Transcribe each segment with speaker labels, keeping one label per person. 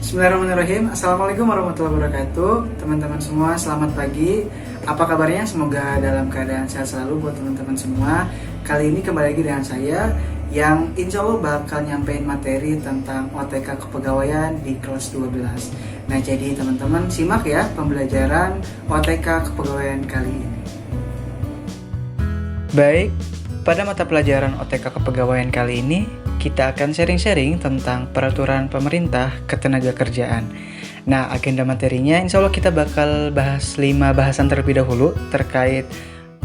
Speaker 1: Bismillahirrahmanirrahim. Assalamualaikum warahmatullahi wabarakatuh. Teman-teman semua, selamat pagi. Apa kabarnya? Semoga dalam keadaan sehat selalu buat teman-teman semua. Kali ini kembali lagi dengan saya yang insya Allah bakal nyampein materi tentang OTK kepegawaian di kelas 12. Nah, jadi teman-teman simak ya pembelajaran OTK kepegawaian kali ini. Baik, pada mata pelajaran OTK kepegawaian kali ini kita akan sharing-sharing tentang peraturan pemerintah ketenagakerjaan. Nah, agenda materinya insya Allah kita bakal bahas 5 bahasan terlebih dahulu terkait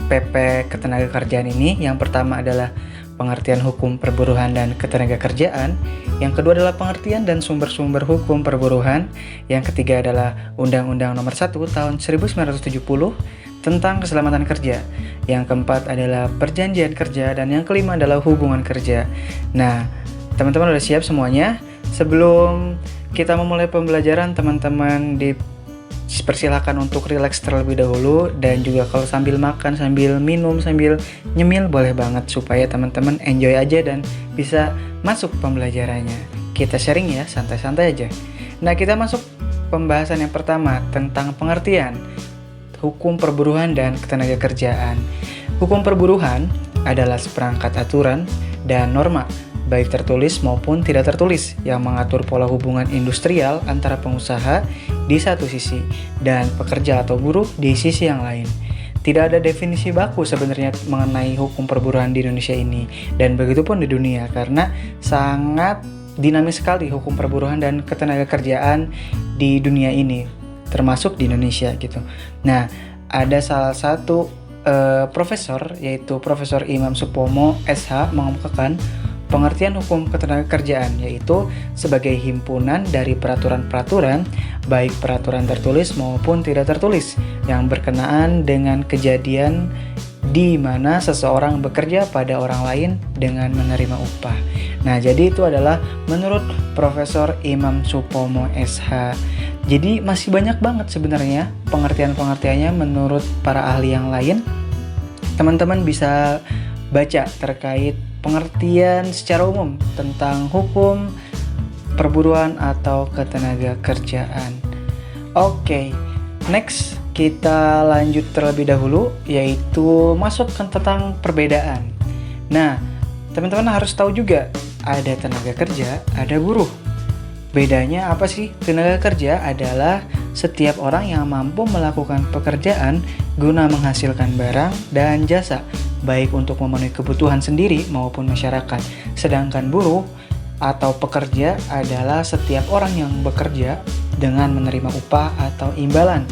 Speaker 1: PP ketenagakerjaan ini. Yang pertama adalah pengertian hukum perburuhan dan ketenagakerjaan. Yang kedua adalah pengertian dan sumber-sumber hukum perburuhan. Yang ketiga adalah Undang-Undang Nomor 1 Tahun 1970 tentang keselamatan kerja. Yang keempat adalah perjanjian kerja, dan yang kelima adalah hubungan kerja. Nah, teman-teman udah siap semuanya? Sebelum kita memulai pembelajaran, teman-teman dipersilakan untuk rileks terlebih dahulu, dan juga kalau sambil makan, sambil minum, sambil nyemil boleh banget supaya teman-teman enjoy aja dan bisa masuk pembelajarannya. Kita sharing ya, santai-santai aja. Nah, kita masuk pembahasan yang pertama tentang pengertian hukum perburuhan dan ketenagakerjaan. Hukum perburuhan adalah seperangkat aturan dan norma, baik tertulis maupun tidak tertulis, yang mengatur pola hubungan industrial antara pengusaha di satu sisi dan pekerja atau buruh di sisi yang lain. Tidak ada definisi baku sebenarnya mengenai hukum perburuhan di Indonesia ini, dan begitu pun di dunia, karena sangat dinamis sekali hukum perburuhan dan ketenagakerjaan di dunia ini, termasuk di Indonesia gitu. Nah, ada salah satu profesor, yaitu Profesor Imam Supomo SH, mengemukakan pengertian hukum ketenagakerjaan yaitu sebagai himpunan dari peraturan-peraturan, baik peraturan tertulis maupun tidak tertulis, yang berkenaan dengan kejadian di mana seseorang bekerja pada orang lain dengan menerima upah. Nah, jadi itu adalah menurut Profesor Imam Supomo SH. Jadi masih banyak banget sebenarnya pengertian-pengertiannya menurut para ahli yang lain. Teman-teman bisa baca terkait pengertian secara umum tentang hukum perburuan atau ketenagakerjaan. Oke, next kita lanjut terlebih dahulu, yaitu masuk ke tentang perbedaan. Nah, teman-teman harus tahu juga ada tenaga kerja, ada buruh. Bedanya apa sih? Tenaga kerja adalah setiap orang yang mampu melakukan pekerjaan guna menghasilkan barang dan jasa, baik untuk memenuhi kebutuhan sendiri maupun masyarakat. Sedangkan buruh atau pekerja adalah setiap orang yang bekerja dengan menerima upah atau imbalan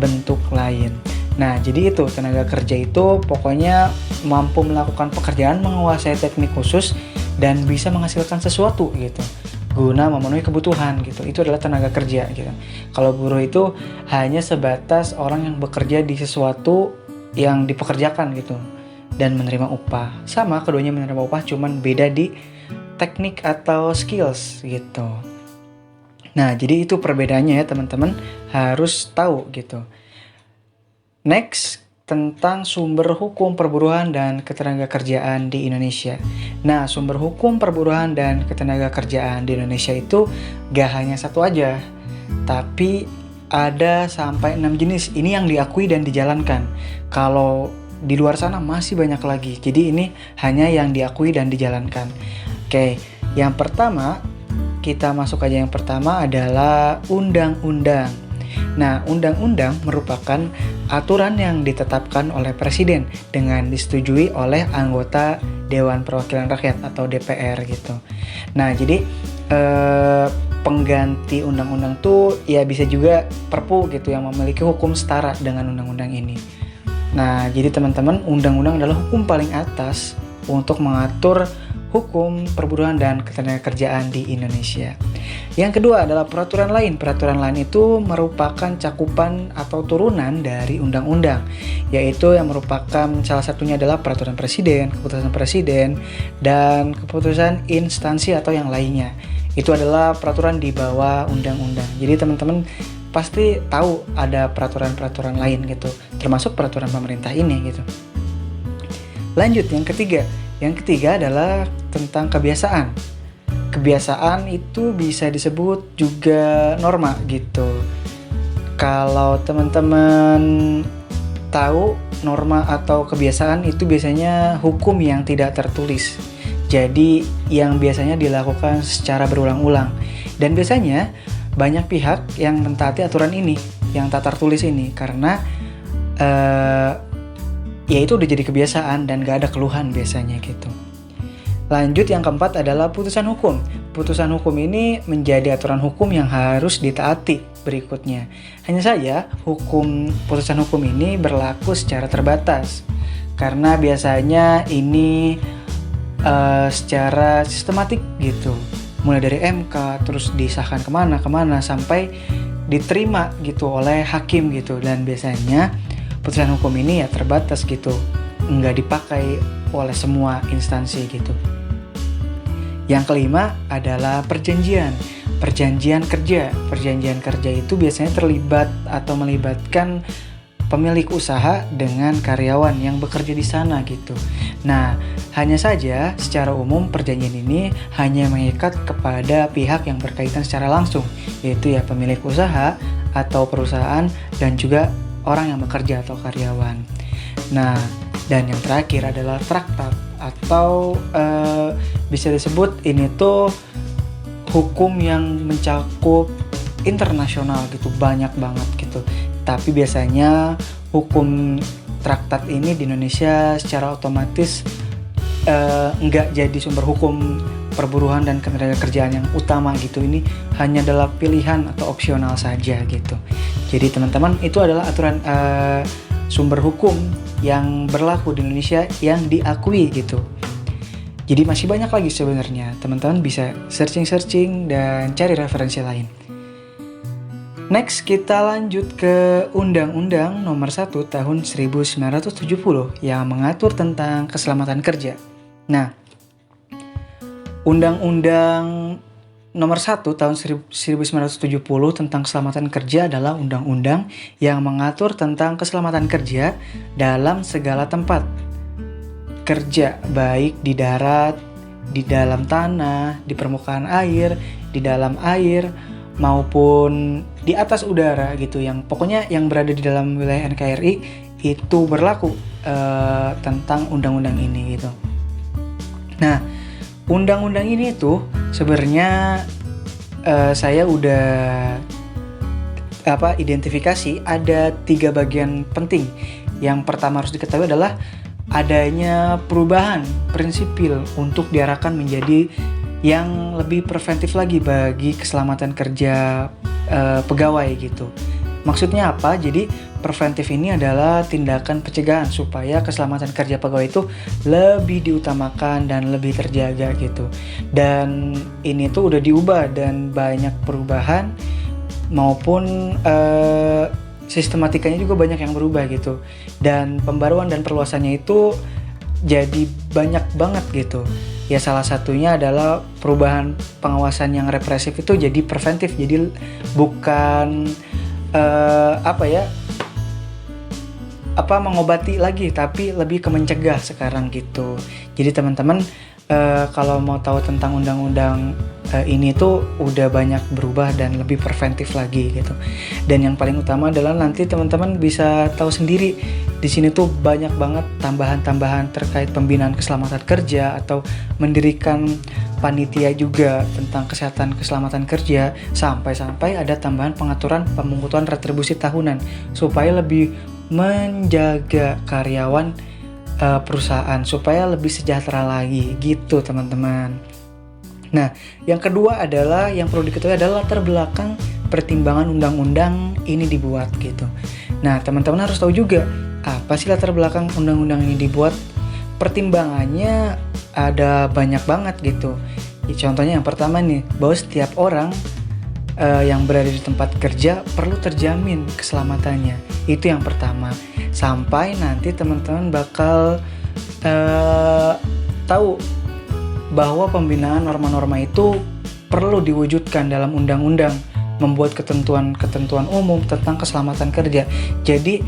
Speaker 1: bentuk lain. Nah, jadi itu tenaga kerja itu pokoknya mampu melakukan pekerjaan, menguasai teknik khusus, dan bisa menghasilkan sesuatu gitu, guna memenuhi kebutuhan gitu. Itu adalah tenaga kerja gitu. Kalau buruh itu hanya sebatas orang yang bekerja di sesuatu yang dipekerjakan gitu dan menerima upah. Sama, keduanya menerima upah, cuman beda di teknik atau skills gitu. Nah, jadi itu perbedaannya ya, teman-teman harus tahu gitu. Next, tentang sumber hukum perburuhan dan ketenagakerjaan di Indonesia. Nah, sumber hukum perburuhan dan ketenagakerjaan di Indonesia itu gak hanya satu aja, tapi ada sampai 6 jenis. Ini yang diakui dan dijalankan. Kalau di luar sana masih banyak lagi. Jadi ini hanya yang diakui dan dijalankan. Oke, yang pertama, kita masuk aja. Yang pertama adalah undang-undang. Nah, undang-undang merupakan aturan yang ditetapkan oleh Presiden dengan disetujui oleh anggota Dewan Perwakilan Rakyat atau DPR gitu. Nah, jadi pengganti undang-undang tuh ya bisa juga Perpu gitu yang memiliki hukum setara dengan undang-undang ini. Nah, jadi teman-teman, undang-undang adalah hukum paling atas untuk mengatur hukum perburuhan dan ketenagakerjaan di Indonesia. Yang kedua adalah peraturan lain. Peraturan lain itu merupakan cakupan atau turunan dari undang-undang, yaitu yang merupakan salah satunya adalah peraturan presiden, keputusan presiden, dan keputusan instansi atau yang lainnya. Itu adalah peraturan di bawah undang-undang. Jadi teman-teman pasti tahu ada peraturan-peraturan lain gitu, termasuk peraturan pemerintah ini gitu. Lanjut, yang ketiga adalah tentang kebiasaan. kebiasaan itu bisa disebut juga norma gitu. Kalau teman-teman tahu, norma atau kebiasaan itu biasanya hukum yang tidak tertulis. Jadi yang biasanya dilakukan secara berulang-ulang. Dan biasanya banyak pihak yang mentaati aturan ini, yang tak tertulis ini, karena ya itu udah jadi kebiasaan dan gak ada keluhan biasanya gitu. Lanjut, yang keempat adalah putusan hukum. Putusan hukum ini menjadi aturan hukum yang harus ditaati berikutnya. Hanya saja putusan hukum ini berlaku secara terbatas, karena biasanya ini secara sistematik gitu. Mulai dari MK terus disahkan kemana sampai diterima gitu oleh hakim gitu. Dan biasanya putusan hukum ini ya terbatas gitu, nggak dipakai oleh semua instansi gitu. Yang kelima adalah perjanjian kerja. Perjanjian kerja itu biasanya terlibat atau melibatkan pemilik usaha dengan karyawan yang bekerja di sana gitu. Nah, hanya saja secara umum perjanjian ini hanya mengikat kepada pihak yang berkaitan secara langsung, yaitu ya pemilik usaha atau perusahaan dan juga orang yang bekerja atau karyawan. Nah, dan yang terakhir adalah traktat atau bisa disebut ini tuh hukum yang mencakup internasional gitu, banyak banget gitu. Tapi biasanya hukum traktat ini di Indonesia secara otomatis nggak jadi sumber hukum perburuhan dan ketenagakerjaan yang utama gitu. Ini hanya adalah pilihan atau opsional saja gitu. Jadi teman-teman, itu adalah aturan sumber hukum yang berlaku di Indonesia yang diakui gitu. Jadi masih banyak lagi sebenarnya. Teman-teman bisa searching dan cari referensi lain. Next, kita lanjut ke Undang-Undang Nomor 1 Tahun 1970 yang mengatur tentang keselamatan kerja. Nah, Undang-Undang Nomor 1 Tahun 1970 tentang keselamatan kerja adalah undang-undang yang mengatur tentang keselamatan kerja dalam segala tempat kerja, baik di darat, di dalam tanah, di permukaan air, di dalam air, maupun di atas udara gitu. Yang pokoknya yang berada di dalam wilayah NKRI itu berlaku tentang undang-undang ini gitu. Nah, undang-undang ini tuh sebenarnya saya udah identifikasi ada 3 bagian penting. Yang pertama harus diketahui adalah adanya perubahan prinsipil untuk diarahkan menjadi yang lebih preventif lagi bagi keselamatan kerja pegawai gitu. Maksudnya apa? Jadi preventif ini adalah tindakan pencegahan supaya keselamatan kerja pegawai itu lebih diutamakan dan lebih terjaga gitu. Dan ini tuh udah diubah dan banyak perubahan maupun sistematikanya juga banyak yang berubah gitu. Dan pembaruan dan perluasannya itu jadi banyak banget gitu. Ya salah satunya adalah perubahan pengawasan yang represif itu jadi preventif. Jadi bukan mengobati lagi, tapi lebih ke mencegah sekarang gitu. Jadi teman-teman kalau mau tahu tentang undang-undang ini tuh udah banyak berubah dan lebih preventif lagi gitu. Dan yang paling utama adalah nanti teman-teman bisa tahu sendiri di sini tuh banyak banget tambahan-tambahan terkait pembinaan keselamatan kerja atau mendirikan panitia juga tentang kesehatan keselamatan kerja, sampai ada tambahan pengaturan pemungutan retribusi tahunan supaya lebih menjaga karyawan perusahaan supaya lebih sejahtera lagi gitu teman-teman. Nah, yang kedua adalah yang perlu diketahui adalah latar belakang pertimbangan undang-undang ini dibuat gitu. Nah, teman-teman harus tahu juga apa sih latar belakang undang-undang ini dibuat. Pertimbangannya ada banyak banget gitu. Contohnya yang pertama nih, bahwa setiap orang yang berada di tempat kerja perlu terjamin keselamatannya. Itu yang pertama. Sampai nanti teman-teman bakal tahu bahwa pembinaan norma-norma itu perlu diwujudkan dalam undang-undang, membuat ketentuan-ketentuan umum tentang keselamatan kerja. Jadi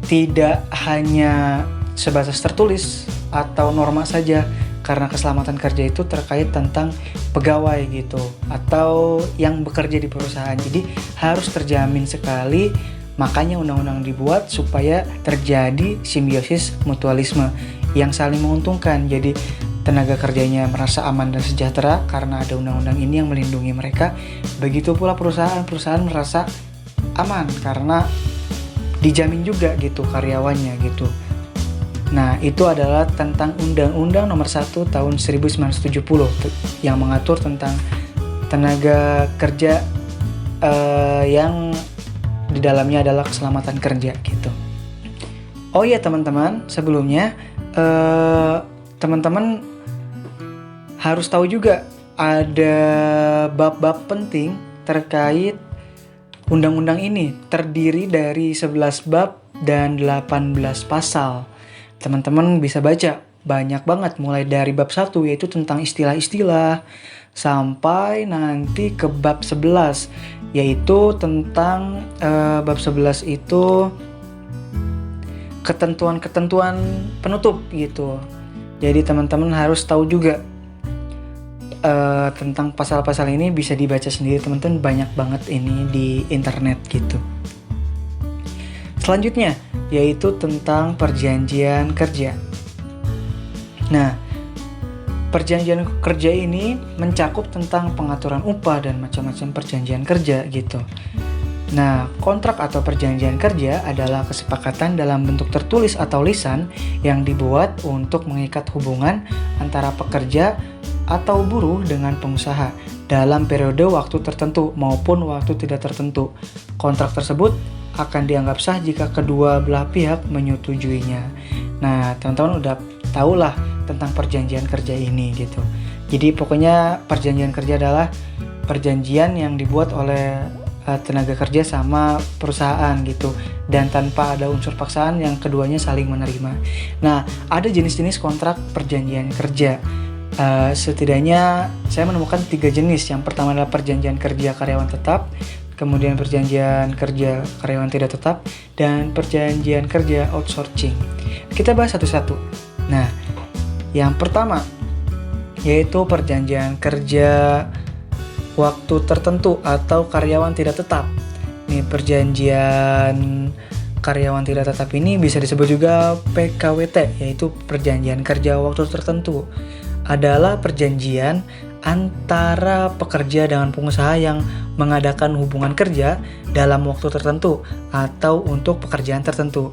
Speaker 1: tidak hanya sebatas tertulis atau norma saja, karena keselamatan kerja itu terkait tentang pegawai gitu atau yang bekerja di perusahaan. Jadi harus terjamin sekali, makanya undang-undang dibuat supaya terjadi simbiosis mutualisme yang saling menguntungkan. Jadi tenaga kerjanya merasa aman dan sejahtera karena ada undang-undang ini yang melindungi mereka. Begitu pula perusahaan merasa aman karena dijamin juga gitu karyawannya gitu. Nah, itu adalah tentang Undang-Undang Nomor 1 Tahun 1970 yang mengatur tentang tenaga kerja yang di dalamnya adalah keselamatan kerja gitu. Oh iya teman-teman, sebelumnya teman-teman harus tahu juga ada bab-bab penting terkait undang-undang ini. Terdiri dari 11 bab dan 18 pasal. Teman-teman bisa baca banyak banget, mulai dari bab 1 yaitu tentang istilah-istilah sampai nanti ke bab 11 yaitu tentang bab 11 itu ketentuan-ketentuan penutup gitu. Jadi teman-teman harus tahu juga tentang pasal-pasal ini, bisa dibaca sendiri teman-teman, banyak banget ini di internet gitu. Selanjutnya yaitu tentang perjanjian kerja. Nah, perjanjian kerja ini mencakup tentang pengaturan upah dan macam-macam perjanjian kerja gitu. Nah, kontrak atau perjanjian kerja adalah kesepakatan dalam bentuk tertulis atau lisan yang dibuat untuk mengikat hubungan antara pekerja atau buruh dengan pengusaha dalam periode waktu tertentu maupun waktu tidak tertentu. Kontrak tersebut akan dianggap sah jika kedua belah pihak menyetujuinya. Nah, teman-teman udah tahulah tentang perjanjian kerja ini gitu. Jadi pokoknya perjanjian kerja adalah perjanjian yang dibuat oleh tenaga kerja sama perusahaan gitu, dan tanpa ada unsur paksaan yang keduanya saling menerima. Nah, ada jenis-jenis kontrak perjanjian kerja. Setidaknya saya menemukan 3 jenis. Yang pertama adalah perjanjian kerja karyawan tetap, kemudian perjanjian kerja karyawan tidak tetap, dan perjanjian kerja outsourcing. Kita bahas satu-satu. Nah, yang pertama yaitu perjanjian kerja waktu tertentu atau karyawan tidak tetap. Nih, perjanjian karyawan tidak tetap ini bisa disebut juga PKWT, yaitu perjanjian kerja waktu tertentu. Adalah perjanjian antara pekerja dengan pengusaha yang mengadakan hubungan kerja dalam waktu tertentu atau untuk pekerjaan tertentu.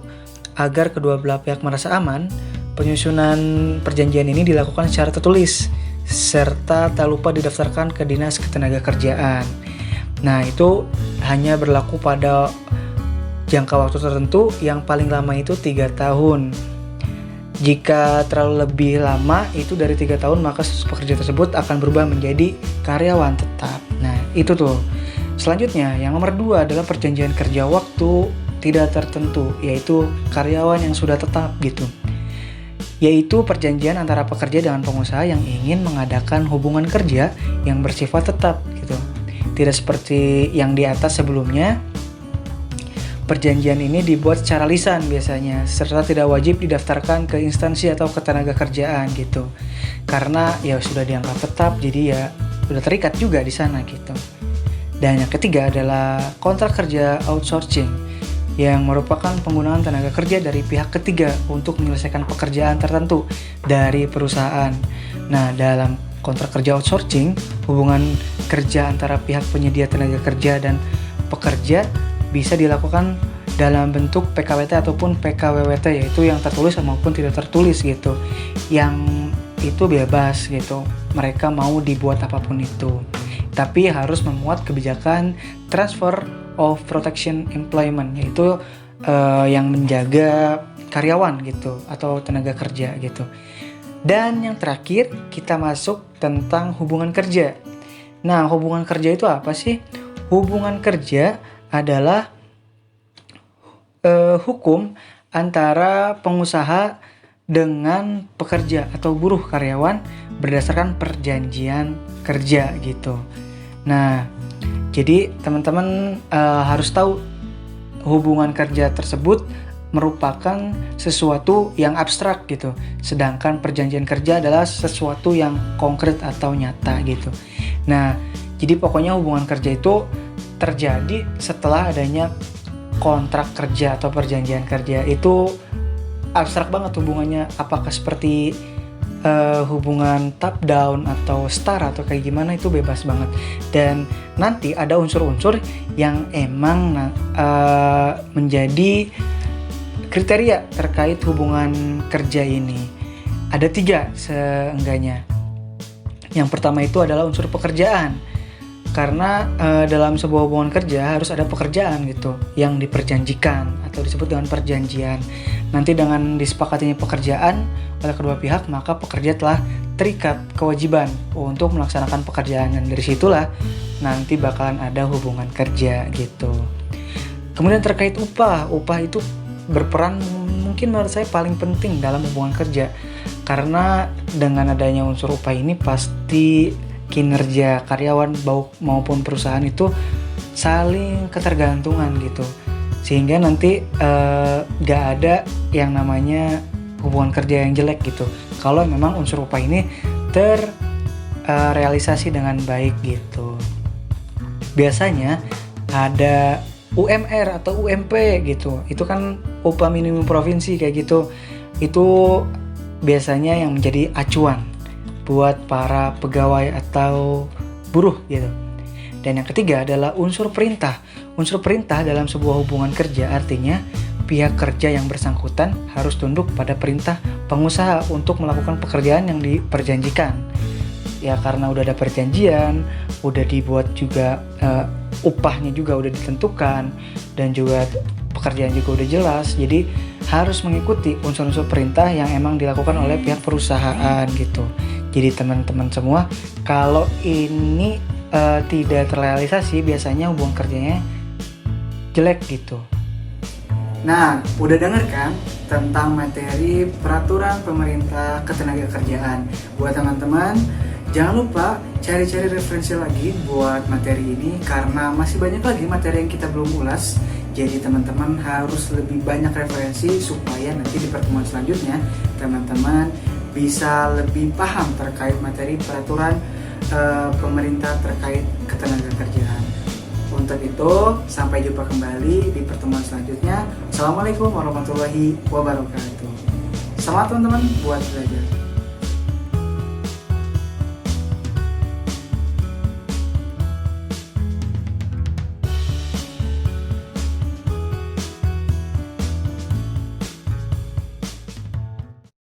Speaker 1: Agar kedua belah pihak merasa aman, penyusunan perjanjian ini dilakukan secara tertulis serta tak lupa didaftarkan ke Dinas Ketenagakerjaan. Nah, itu hanya berlaku pada jangka waktu tertentu, yang paling lama itu 3 tahun. Jika terlalu lebih lama, itu dari 3 tahun, maka pekerja tersebut akan berubah menjadi karyawan tetap. Nah, itu tuh. Selanjutnya, yang nomor 2 adalah perjanjian kerja waktu tidak tertentu, yaitu karyawan yang sudah tetap gitu. Yaitu perjanjian antara pekerja dengan pengusaha yang ingin mengadakan hubungan kerja yang bersifat tetap gitu. Tidak seperti yang di atas sebelumnya. Perjanjian ini dibuat secara lisan biasanya, serta tidak wajib didaftarkan ke instansi atau ketenagakerjaan gitu. Karena ya sudah dianggap tetap, jadi ya sudah terikat juga di sana gitu. Dan yang ketiga adalah kontrak kerja outsourcing, yang merupakan penggunaan tenaga kerja dari pihak ketiga untuk menyelesaikan pekerjaan tertentu dari perusahaan. Nah, dalam kontrak kerja outsourcing, hubungan kerja antara pihak penyedia tenaga kerja dan pekerja bisa dilakukan dalam bentuk PKWT ataupun PKWWT, yaitu yang tertulis maupun tidak tertulis gitu. Yang itu bebas gitu, mereka mau dibuat apapun itu. Tapi harus memuat kebijakan transfer of protection employment, yaitu yang menjaga karyawan gitu atau tenaga kerja gitu. Dan yang terakhir kita masuk tentang hubungan kerja. Nah, hubungan kerja itu apa sih? Hubungan kerja adalah hukum antara pengusaha dengan pekerja atau buruh karyawan berdasarkan perjanjian kerja gitu. Nah, jadi teman-teman harus tahu hubungan kerja tersebut merupakan sesuatu yang abstrak gitu. Sedangkan perjanjian kerja adalah sesuatu yang konkret atau nyata gitu. Nah, jadi pokoknya hubungan kerja itu terjadi setelah adanya kontrak kerja atau perjanjian kerja. Itu abstrak banget hubungannya, apakah seperti hubungan top down atau star atau kayak gimana, itu bebas banget. Dan nanti ada unsur-unsur yang emang menjadi kriteria terkait hubungan kerja ini. Ada 3 seenggaknya. Yang pertama itu adalah unsur pekerjaan. Karena dalam sebuah hubungan kerja harus ada pekerjaan gitu yang diperjanjikan atau disebut dengan perjanjian. Nanti dengan disepakatinya pekerjaan oleh kedua pihak, maka pekerja telah terikat kewajiban untuk melaksanakan pekerjaan, dan dari situlah nanti bakalan ada hubungan kerja gitu. Kemudian terkait upah itu berperan mungkin menurut saya paling penting dalam hubungan kerja, karena dengan adanya unsur upah ini pasti kinerja karyawan maupun perusahaan itu saling ketergantungan gitu, sehingga nanti gak ada yang namanya hubungan kerja yang jelek gitu kalau memang unsur upah ini terrealisasi dengan baik gitu. Biasanya ada UMR atau UMP gitu, itu kan upah minimum provinsi kayak gitu. Itu biasanya yang menjadi acuan buat para pegawai atau buruh gitu. Dan yang ketiga adalah unsur perintah. Unsur perintah dalam sebuah hubungan kerja artinya pihak kerja yang bersangkutan harus tunduk pada perintah pengusaha untuk melakukan pekerjaan yang diperjanjikan. Ya karena udah ada perjanjian, udah dibuat juga upahnya juga udah ditentukan, dan juga pekerjaan juga udah jelas. Jadi harus mengikuti unsur-unsur perintah yang emang dilakukan oleh pihak perusahaan gitu. Jadi teman-teman semua, kalau ini tidak terrealisasi, biasanya hubungan kerjanya jelek gitu. Nah, udah denger kan tentang materi peraturan pemerintah ketenagakerjaan. Buat teman-teman, jangan lupa cari-cari referensi lagi buat materi ini, karena masih banyak lagi materi yang kita belum ulas. Jadi teman-teman harus lebih banyak referensi supaya nanti di pertemuan selanjutnya teman-teman bisa lebih paham terkait materi peraturan pemerintah terkait ketenagakerjaan. Untuk itu, sampai jumpa kembali di pertemuan selanjutnya. Assalamualaikum warahmatullahi wabarakatuh. Selamat teman-teman buat belajar.